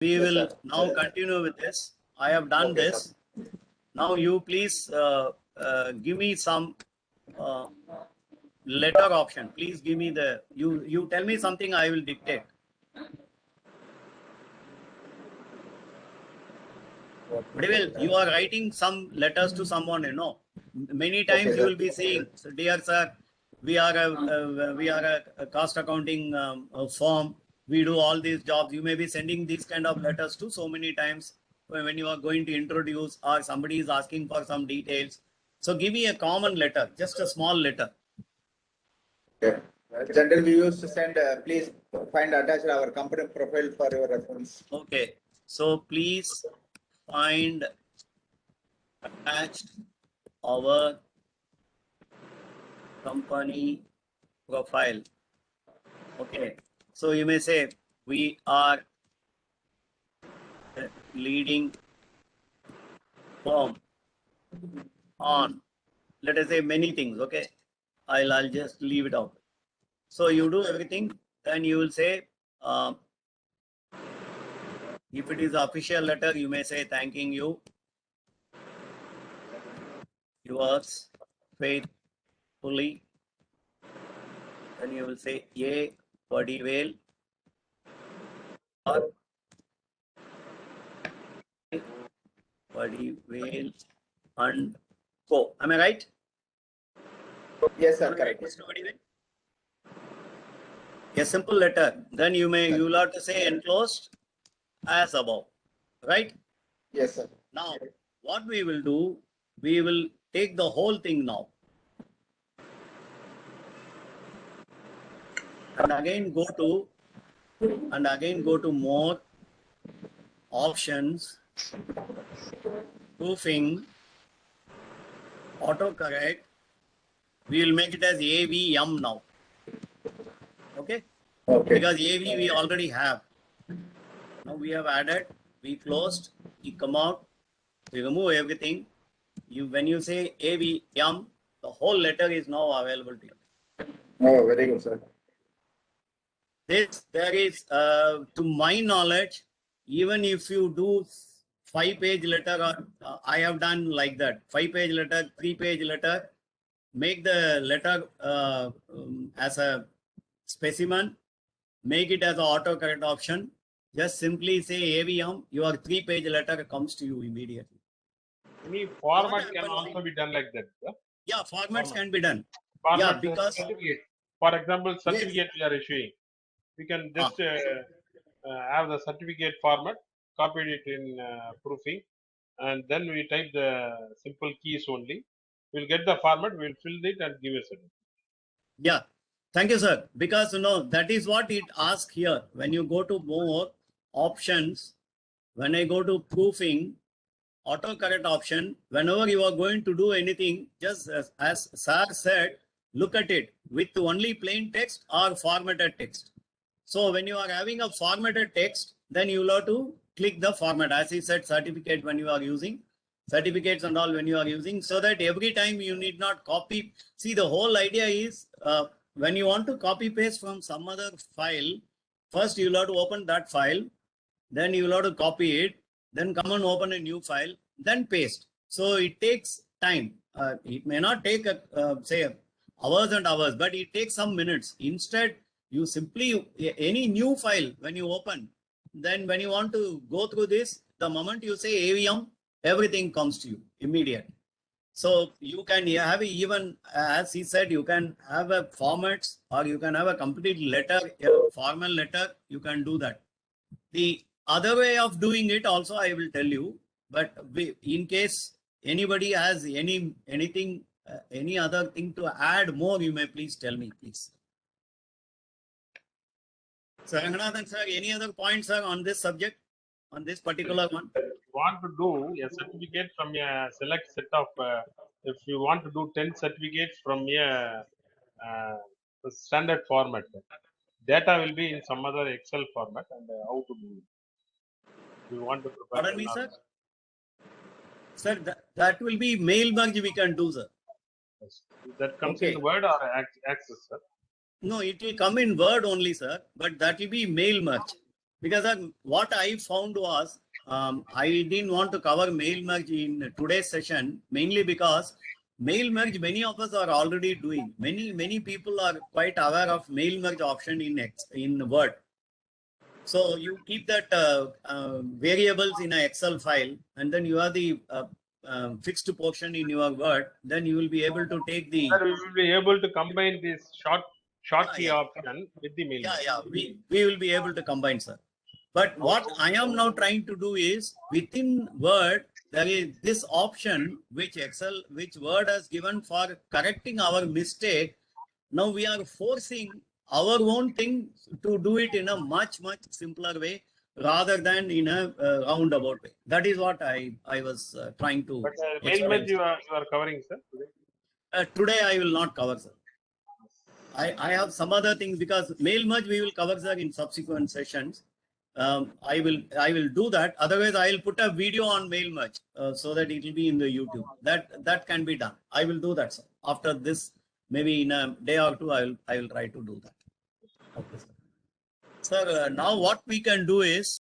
We Yes, will sir. now continue with this. I have done Okay, this. Now you please give me some letter option. Please give me the, you tell me something, I will dictate. Vadivel, you are writing some letters to someone, you know. Many times Okay, you sir. will be saying, dear sir, we are a cost accounting firm. We do all these jobs. You may be sending these kind of letters to so many times when you are going to introduce or somebody is asking for some details. So give me a common letter, just a small letter. Okay. Generally, we used to send, please find attached our company profile for your reference. Okay. So please find attached our company profile. Okay. So you may say we are a leading firm on, let us say many things. Okay. I'll just leave it out. So you do everything, then you will say, if it is official letter, you may say thanking you, yours faithfully. Then you will say A. Vadivel or Vadivel and Co. Am I right? Yes, sir. Am I Correct. right, Mr. Vadivel? A simple letter. Then you will have to say enclosed as above. Right? Yes, sir. Now, what we will do, we will take the whole thing now. And again go to more options, proofing, autocorrect. We will make it as AVM now. Okay? Okay. Because AV we already have. Now we have added, we closed, we come out, we remove everything. When you say AVM, the whole letter is now available to you. Oh, very good, sir. There is, to my knowledge, even if you do 5-page letter, or I have done like that, 5-page letter, 3-page letter, make the letter as a specimen, make it as an autocorrect option. Just simply say AVM, your 3-page letter comes to you immediately. Any format can also be done like that. Sir? Yeah, formats can be done. Format Yeah, because certificate. For example, certificate we are issuing. We can just have the certificate format, copied it in proofing, and then we type the simple keys only. We'll get the format, we'll fill it and give a certificate. yeah, thank you, sir. Because that is what it asks here. When you go to more options, when I go to proofing, autocorrect option, whenever you are going to do anything, just as sir said, look at it with only plain text or formatted text. So when you are having a formatted text, then you will have to click the format. As he said, certificate when you are using, certificates and all when you are using, so that every time you need not copy. See, the whole idea is when you want to copy paste from some other file, first you will have to open that file, then you will have to copy it, then come and open a new file, then paste. So it takes time. It may not take say hours and hours, but it takes some minutes. Instead, you simply, any new file when you open, then when you want to go through this, the moment you say AVM, everything comes to you immediately. So you can have even, as he said, you can have a formats, or you can have a complete letter, a formal letter, you can do that. The other way of doing it also I will tell you, but in case anybody has anything, any other thing to add more, you may please tell me, please. So Ranganathan sir, any other points, sir, on this subject, on this particular one? If you want to do a certificate from a select set of, if you want to do 10 certificates from a standard format, data will be in some other Excel format, and how to do it. If you want to prepare. Pardon me, sir? Sir, that will be mail merge we can do, sir. Yes. That comes Okay. in Word or Access, sir? No, it will come in Word only, sir, but that will be mail merge. Because what I found was, I didn't want to cover mail merge in today's session, mainly because mail merge, many of us are already doing. Many people are quite aware of mail merge option in Word. So you keep that variables in an Excel file, and then you have the fixed portion in your Word. Then you will be able to take the Sir, we will be able to combine this short key Yeah, option with the mail. we will be able to combine, sir. But what I am now trying to do is, within Word, there is this option which Word has given for correcting our mistake. Now we are forcing our own thing to do it in a much simpler way rather than in a roundabout way. That is what I was trying to But mail explain. merge you are covering, sir. Today I will not cover, sir. I have some other things, because mail merge we will cover, sir, in subsequent sessions. I will do that. Otherwise, I will put a video on mail merge so that it will be in the YouTube. That can be done. I will do that, sir. After this, maybe in a day or two, I will try to do that. Okay, sir. Sir, now what we can do is,